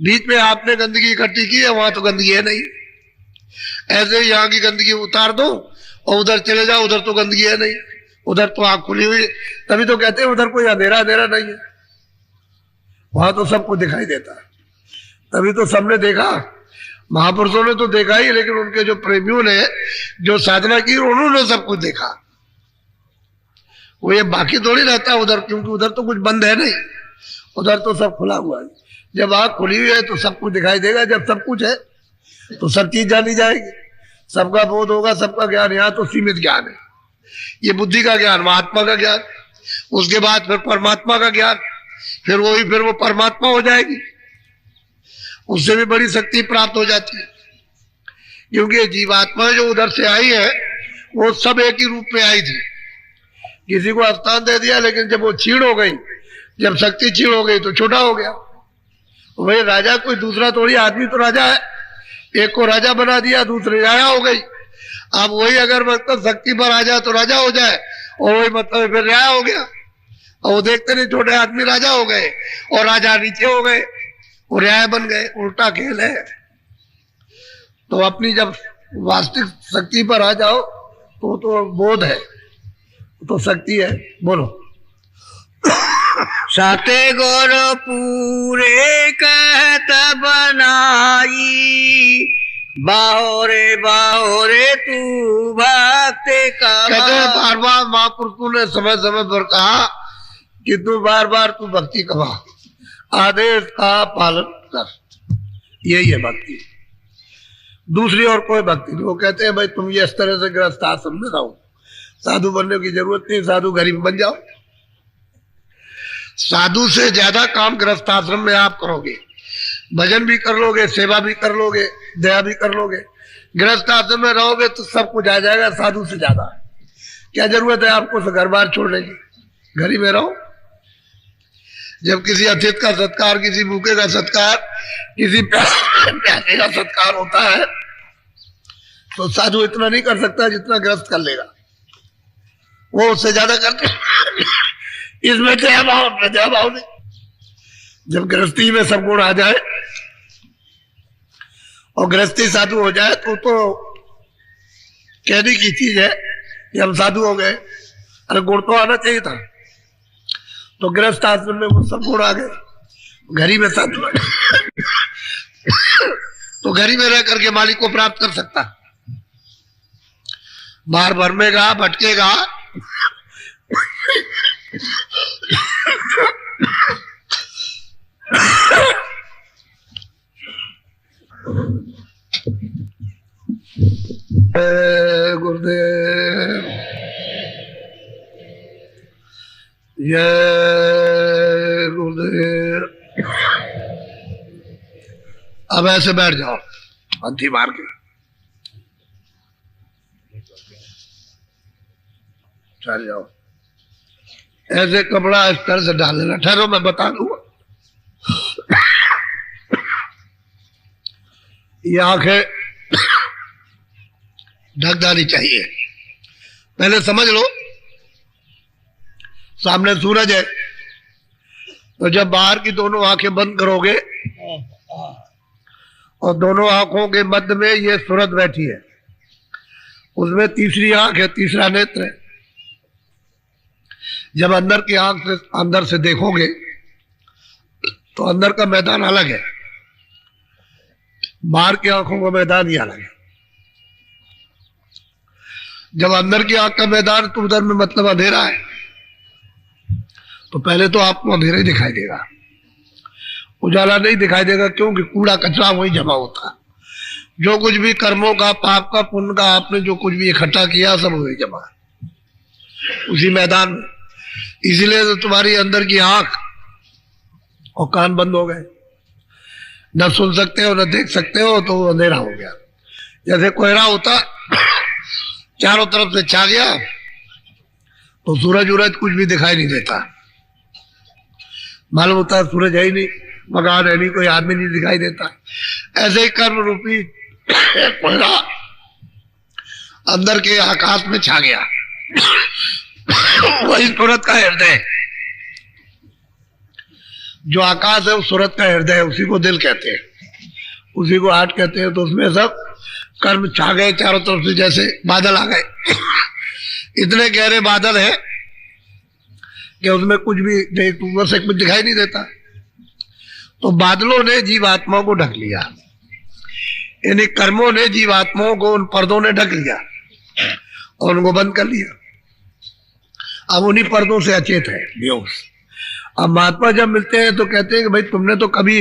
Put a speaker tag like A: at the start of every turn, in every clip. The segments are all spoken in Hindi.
A: बीच में आपने गंदगी इकट्ठी की है, वहां तो गंदगी है नहीं। ऐसे ही यहाँ की गंदगी उतार दो और उधर चले जाओ, उधर तो गंदगी है नहीं, उधर तो आंख खुली हुई। तभी तो कहते हैं उधर कोई अंधेरा अंधेरा नहीं है, वहां तो सबको दिखाई देता है। तभी तो सबने देखा, महापुरुषों ने तो देखा ही, लेकिन उनके जो प्रेमियों ने जो साधना की उन्होंने सब कुछ देखा। वो ये बाकी थोड़ी रहता है उधर, क्योंकि उधर तो कुछ बंद है नहीं, उधर तो सब खुला हुआ है। जब आंख खुली हुई है तो सब कुछ दिखाई देगा। जब सब कुछ है तो सब चीज जानी जाएगी, सबका बोध होगा, सबका ज्ञान। यहाँ तो सीमित ज्ञान है, ये बुद्धि का ज्ञान, महात्मा का ज्ञान, उसके बाद फिर परमात्मा का ज्ञान, फिर वो परमात्मा हो जाएगी, उससे भी बड़ी शक्ति प्राप्त हो जाती है। क्योंकि ये जीवात्मा जो उधर से आई है वो सब एक ही रूप में आई थी। किसी को स्थान दे दिया, लेकिन जब वो छीण हो गई, जब शक्ति छीण हो गई तो छोटा हो गया। वही राजा कोई दूसरा थोड़ी, आदमी तो राजा है, एक को राजा बना दिया, दूसरे राजा हो गई। अब वही अगर मतलब शक्ति पर आ जाए तो राजा हो जाए, और वही मतलब फिर राजा हो गया। और वो देखते नहीं, छोटे आदमी राजा हो गए और राजा नीचे हो गए, वो राजा बन गए। उल्टा खेल है। तो अपनी जब वास्तविक शक्ति पर आ जाओ तो बोध है, तो शक्ति है। बोलो।
B: सते गुर पूरे कहत बनाई, बाहोरे तू भक्ति का।
A: कहते हैं बार बार महापुरुषों ने समय समय पर कहा कि तू बार बार तू भक्ति कमा, आदेश का पालन कर। यही है भक्ति, दूसरी और कोई भक्ति नहीं। वो कहते हैं भाई तुम ये इस तरह से गृहस्थ आश्रम में रहो, साधु बनने की जरूरत नहीं, साधु गरीब बन जाओ। साधु से ज्यादा काम गृहस्थ आश्रम में आप करोगे, भजन भी कर लोगे, सेवा भी कर लोगे, दया भी कर लोगे। गृहस्थ आश्रम में रहोगे तो सब कुछ आ जाएगा, साधु से ज्यादा। क्या जरूरत है आपको घर बार छोड़ने की, घर ही में रहो। जब किसी अतिथि का सत्कार, किसी भूखे का सत्कार, किसी प्यासे का सत्कार होता है तो साधु इतना नहीं कर सकता जितना गृहस्थ कर लेगा, वो उससे ज्यादा करते। इसमें दया भाव नहीं। जब गृहस्थी में सब गुण आ जाए और गृहस्थी साधु हो जाए तो कहने की चीज है कि हम साधु हो गए। अरे गुण तो आना चाहिए था। तो गृहस्थ आश्रम में वो सब गुण आ गए, घर ही में साधु तो घर ही में रह करके मालिक को प्राप्त कर सकता। बाहर भरमेगा, भटकेगा, गुरुदेव ये गुरुदेव। अब ऐसे बैठ जाओ पंथी मार के, चल जाओ। ऐसे कपड़ा इस तरह से डाल लेना। ठहरो मैं बता दूंगा। ये आंखें ढक जानी चाहिए। पहले समझ लो सामने सूरज है, तो जब बाहर की दोनों आंखें बंद करोगे और दोनों आंखों के मध्य में ये सूरज बैठी है, उसमें तीसरी आंख है, तीसरा नेत्र है। जब अंदर की आंख से अंदर से देखोगे तो अंदर का मैदान अलग है, बाहर की आंखों का मैदान ही अलग है। जब अंदर की आंख का मैदान तो उधर में मतलब अंधेरा है, तो पहले तो आपको अंधेरा ही दिखाई देगा, उजाला नहीं दिखाई देगा। क्योंकि कूड़ा कचरा वही जमा होता। जो कुछ भी कर्मों का, पाप का, पुण्य का आपने जो कुछ भी इकट्ठा किया सब वही जमा है उसी मैदान में। इसीलिए तो तुम्हारी अंदर की आंख और कान बंद हो गए, न सुन सकते हो न देख सकते हो, तो अंधेरा हो गया। जैसे कोहरा होता चारों तरफ से छा गया तो सूरज उरज कुछ भी दिखाई नहीं देता। मालूम होता है सूरज है ही नहीं, मकान है नहीं, कोई आदमी नहीं दिखाई देता। ऐसे ही कर्म रूपी कोहरा अंदर के आकाश में छा गया, वही सूरज का हृदय। जो आकाश है वो सूरत का हृदय है, उसी को दिल कहते हैं, उसी को हार्ट कहते हैं। तो उसमें सब कर्म छा गए चारों तरफ से, जैसे बादल आ गए। इतने गहरे बादल हैं कि उसमें कुछ भी ऊपर से कुछ दिखाई नहीं देता। तो बादलों ने जीवात्माओं को ढक लिया, यानी कर्मों ने जीवात्माओं को उन पर्दों ने ढक लिया और उनको बंद कर लिया। अब उन्हीं पर्दों से अचेत है बेहोश। अब महात्मा जब मिलते हैं तो कहते हैं कि भाई तुमने तो कभी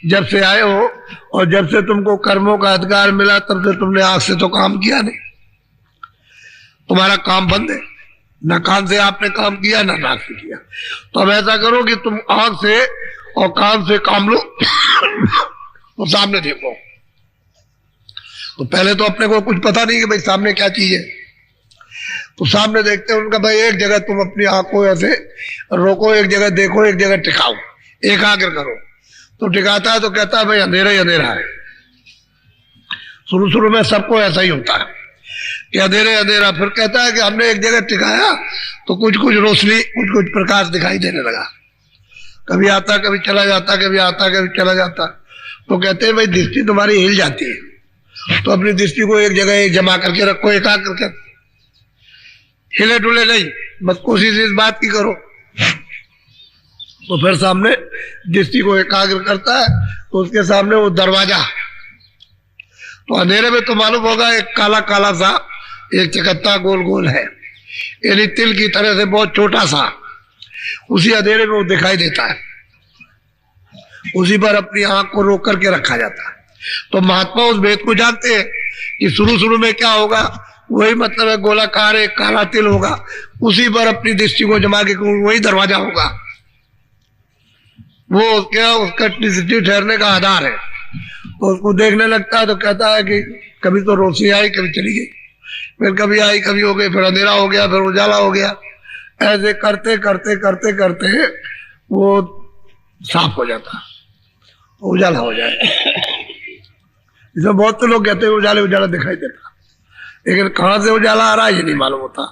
A: जब से आए हो और जब से तुमको कर्मों का अधिकार मिला तब से तुमने आंख से तो काम किया नहीं, तुम्हारा काम बंद है, न कान से आपने काम किया न नाक से किया। तो अब ऐसा करो कि तुम आंख से और कान से काम लो और सामने देखो। तो पहले तो अपने को कुछ पता नहीं कि भाई सामने क्या चीज है। तो सामने देखते हैं उनका, भाई एक जगह तुम अपनी आंख को ऐसे रोको, एक जगह देखो, एक जगह टिकाओ, एकाग्र करो। तो टिकाता है तो कहता है भाई अंधेरा ही अंधेरा है। शुरू शुरू में सबको ऐसा ही होता है कि अंधेरे अंधेरा। फिर कहता है कि हमने एक जगह टिकाया तो कुछ कुछ रोशनी, कुछ कुछ प्रकाश दिखाई देने लगा। कभी आता कभी चला जाता, कभी आता कभी चला जाता। तो कहते हैं भाई दृष्टि तुम्हारी हिल जाती है, तो अपनी दृष्टि को एक जगह जमा करके रखो, एकाग्र करके, हिले डुले नहीं, बस कोशिश इस बात की करो। तो फिर सामने दृष्टि को एकाग्र करता है तो उसके सामने वो दरवाजा, तो अंधेरे में तो मालूम होगा एक काला काला सा एक चकत्ता गोल गोल है, यानी तिल की तरह से बहुत छोटा सा, उसी अंधेरे में वो दिखाई देता है। उसी पर अपनी आंख को रोक करके रखा जाता है। तो महात्मा उस भेद को जानते हैं कि शुरू शुरू में क्या होगा, वही मतलब है गोलाकार एक काला तिल होगा, उसी पर अपनी दृष्टि को जमा के वही दरवाजा होगा। वो क्या उसका दृष्टि ठहरने का आधार है। तो उसको देखने लगता है तो कहता है कि कभी तो रोशनी आई, कभी चली गई, फिर कभी आई, कभी हो गई, फिर अंधेरा हो गया, फिर उजाला हो गया। ऐसे करते करते करते करते वो साफ हो जाता, उजाला हो जाए। इसमें बहुत से लोग कहते हैं उजाले उजाला दिखाई देता, लेकिन कहाँ से उजाला आ रहा है ये नहीं मालूम होता।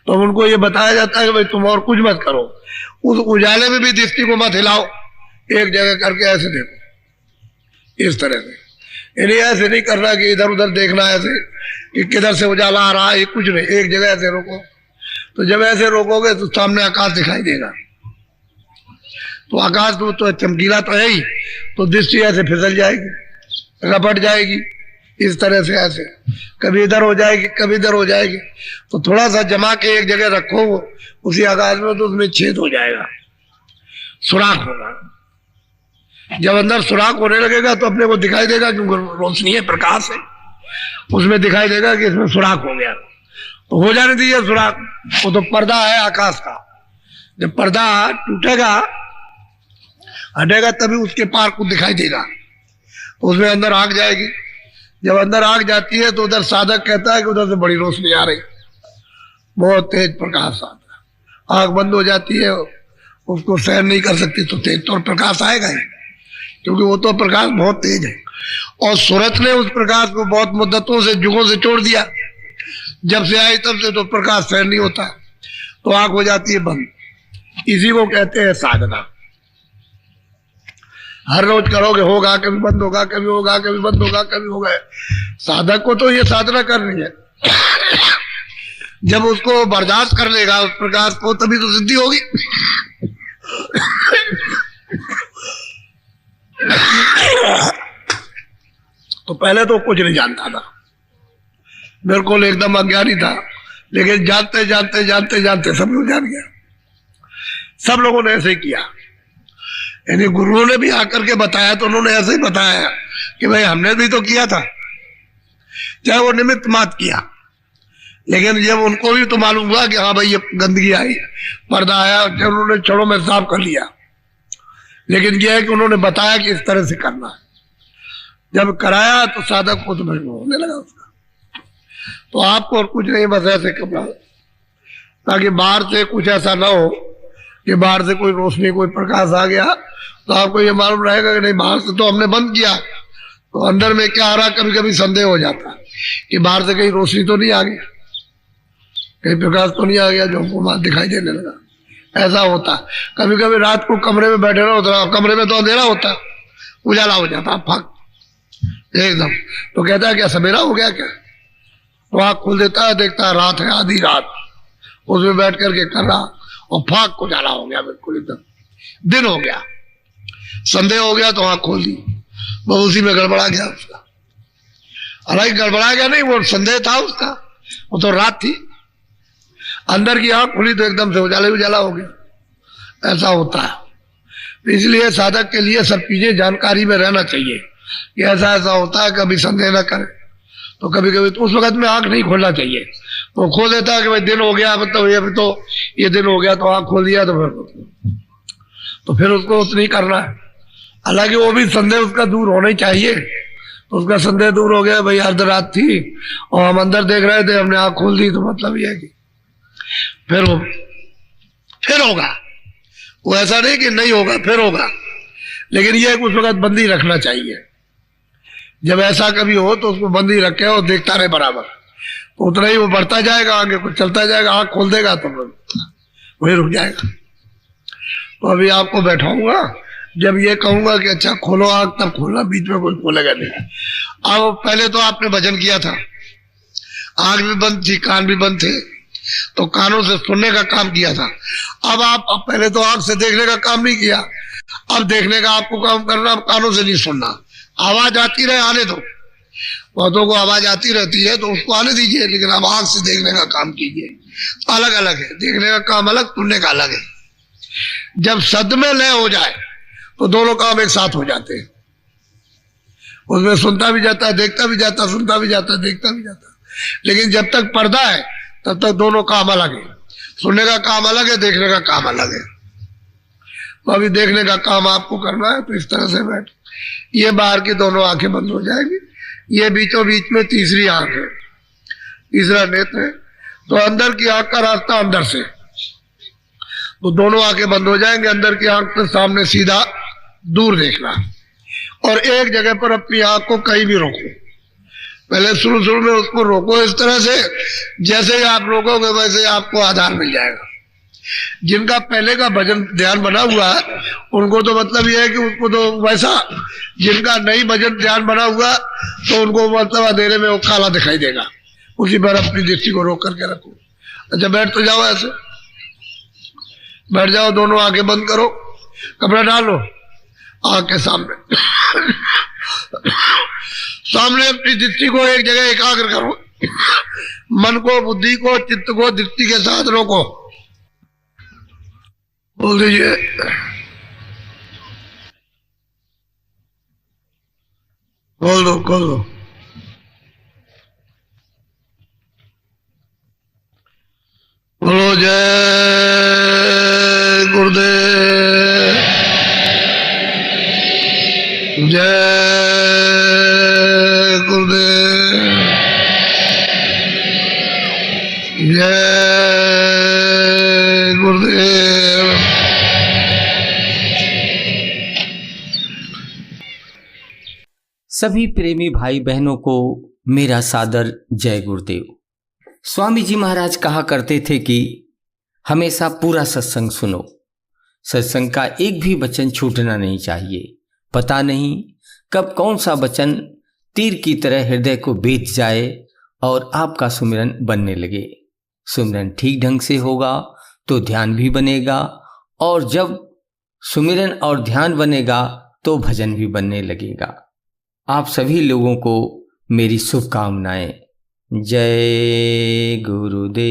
A: तो उनको ये बताया जाता है कि भाई तुम और कुछ मत करो, उस उजाले में भी दृष्टि को मत हिलाओ, एक जगह करके ऐसे देखो, इस तरह से। यानी ऐसे नहीं करना कि इधर उधर देखना ऐसे कि किधर से उजाला आ रहा है, कुछ नहीं, एक जगह ऐसे रोको। तो जब ऐसे रोकोगे तो सामने आकाश दिखाई देगा। तो आकाश तो चमकीला तो है ही, तो दृष्टि ऐसे फिसल जाएगी, रपट जाएगी, इस तरह से ऐसे कभी इधर हो जाएगी, कभी इधर हो जाएगी। तो थोड़ा सा जमा के एक जगह रखो उसी आकाश में, तो उसमें छेद हो जाएगा, सुराख होगा। जब अंदर सुराख होने लगेगा तो अपने को दिखाई देगा, क्योंकि रोशनी है, प्रकाश है, उसमें दिखाई देगा कि इसमें सुराख हो गया। तो हो जाने दीजिए सुराख, वो तो पर्दा है आकाश का। जब पर्दा टूटेगा, हटेगा, तभी उसके पार को दिखाई देगा, तो उसमें अंदर आग जाएगी। जब अंदर आग जाती है तो उधर साधक कहता है कि उधर से बड़ी रोशनी आ रही, बहुत तेज प्रकाश आता है। आग बंद हो जाती है, उसको सहन नहीं कर सकती, तो तेज तो प्रकाश आएगा ही, क्योंकि वो तो प्रकाश बहुत तेज है। और सूरत ने उस प्रकाश को बहुत मुद्दतों से, जुगों से छोड़ दिया। जब से आई तब से तो प्रकाश सहन नहीं होता, तो आग हो जाती है बंद। इसी को कहते हैं साधना। हर रोज करोगे, होगा कभी बंद होगा, कभी होगा कभी बंद होगा, कभी होगा। साधक को तो ये साधना करनी है। जब उसको बर्दाश्त कर लेगा उस प्रकाश को, तभी तो सिद्धि होगी। तो पहले तो कुछ नहीं जानता था, बिल्कुल एकदम अज्ञानी था, लेकिन जानते जानते जानते जानते सब लोग जान गया। सब लोगों ने ऐसे ही किया, यानी गुरुओं ने भी आकर के बताया तो उन्होंने ऐसे ही बताया कि भाई हमने भी तो किया था, चाहे वो निमित्त मात्र किया। लेकिन जब उनको भी तो मालूम हुआ कि हाँ भाई ये गंदगी आई, पर्दा आया, जब उन्होंने क्षणों में साफ कर लिया। लेकिन यह है कि उन्होंने बताया कि इस तरह से करना है। जब कराया तो साधक को तो होने लगा उसका। तो आपको और कुछ नहीं, बस ऐसे करना, ताकि बाहर से कुछ ऐसा ना हो कि बाहर से कोई रोशनी, कोई प्रकाश आ गया तो आपको ये मालूम रहेगा कि नहीं, बाहर से तो हमने बंद किया, तो अंदर में क्या आ रहा, कभी कभी संदेह हो जाता है कि बाहर से कहीं रोशनी तो नहीं आ गई, कहीं प्रकाश तो नहीं आ गया जो हमको बाहर दिखाई देने लगा। ऐसा होता। कभी कभी रात को कमरे में बैठे रहो तो कमरे में तो अंधेरा होता, उजाला हो जाता फक एकदम। तो कहता है क्या सवेरा हो गया क्या? तो आँख खोल देता है, देखता है रात है, आधी रात, उसमें बैठ करके कर रहा और फाक उजाला हो गया, बिल्कुल एकदम दिन हो गया। संदेह हो गया तो आँख खोल दी, वो उसी में गड़बड़ा गया उसका। हालांकि गड़बड़ा गया नहीं, वो संदेह था उसका, वो तो रात थी। अंदर की आँख खुली तो एकदम से उजाला उजाला हो गया। ऐसा होता है। इसलिए साधक के लिए सब चीजें जानकारी में रहना चाहिए कि ऐसा ऐसा होता है, कभी संदेह न करे। तो कभी कभी तो उस वक्त में आंख नहीं खोलना चाहिए। तो खोल देता है कि भाई दिन हो गया, मतलब ये तो ये दिन हो गया, तो आंख खोल दिया तो फिर उसको उतना ही करना है। हालांकि वो भी संदेह उसका दूर होना ही चाहिए। तो उसका संदेह दूर हो गया, भाई अर्ध रात थी और हम अंदर देख रहे थे, हमने आंख खोल दी, तो मतलब ये है कि फिर होगा। वो ऐसा नहीं कि नहीं होगा, फिर होगा। लेकिन ये उस वक्त बंदी रखना चाहिए। जब ऐसा कभी हो तो उसको बंदी रखे और देखता रहे बराबर, तो उतना ही वो बढ़ता जाएगा, आगे कुछ चलता जाएगा। आंख खोल देगा तो वही रुक जाएगा। तो अभी आपको बैठाऊंगा, जब ये कहूंगा कि अच्छा खोलो आंख, तब खोलना, बीच में कोई खोलेगा नहीं। अब पहले तो आपने भजन किया था, आंख भी बंद थी, कान भी बंद थे, तो कानों से सुनने का काम किया था। अब पहले तो आंख से देखने का काम नहीं किया, अब देखने का आपको काम करना, अब कानों से नहीं सुनना। आवाज आती रहे, आने दो, बहुतों को आवाज आती रहती है तो उसको आने दीजिए, लेकिन अब आंख से देखने का काम कीजिए। अलग अलग है, देखने का काम अलग, सुनने का अलग है। जब सद में लय हो जाए तो दोनों काम एक साथ हो जाते हैं। उसमें सुनता भी जाता है, देखता भी जाता, सुनता भी जाता, देखता भी जाता। लेकिन जब तक पर्दा है तब तक दोनों काम अलग है। सुनने का काम अलग है, देखने का काम अलग है। तो अभी देखने का काम आपको करना है, तो इस तरह से बैठ, ये बाहर की दोनों आंखें बंद हो जाएगी, ये बीचों बीच में तीसरी आंख है, तीसरा नेत्र है। तो अंदर की आंख का रास्ता अंदर से, तो दोनों आंखें बंद हो जाएंगे। अंदर की आंख से सामने सीधा दूर देखना, और एक जगह पर अपनी आंख को कहीं भी रोको। पहले शुरू में उसको रोको इस तरह से, जैसे ही आप रोकोगे वैसे ही आपको आधार मिल जाएगा। जिनका पहले का भजन ध्यान बना हुआ है उनको तो मतलब यह है कि उसको तो वैसा, जिनका नई भजन ध्यान बना हुआ तो उनको मतलब अंधेरे में वो काला दिखाई देगा। उसी पर अपनी दृष्टि को रोक करके रखो। अच्छा बैठ तो जाओ, ऐसे बैठ जाओ, दोनों आंखें बंद करो, कपड़ा डालो आंख के सामने सामने अपनी दृष्टि को एक जगह एकाग्र करो। मन को, बुद्धि को, चित्त को दृष्टि के साथ रोको। बोल दीजिए, खोल दो, खोल दो। बोलो जय गुरुदेव, जय गुरुदेव, जय गुरुदेव।
C: सभी प्रेमी भाई बहनों को मेरा सादर जय गुरुदेव। स्वामी जी महाराज कहा करते थे कि हमेशा पूरा सत्संग सुनो, सत्संग का एक भी वचन छूटना नहीं चाहिए। पता नहीं कब कौन सा वचन तीर की तरह हृदय को बेच जाए और आपका सुमिरन बनने लगे। सुमिरन ठीक ढंग से होगा तो ध्यान भी बनेगा, और जब सुमिरन और ध्यान बनेगा तो भजन भी बनने लगेगा। आप सभी लोगों को मेरी शुभकामनाएं। जय गुरुदेव।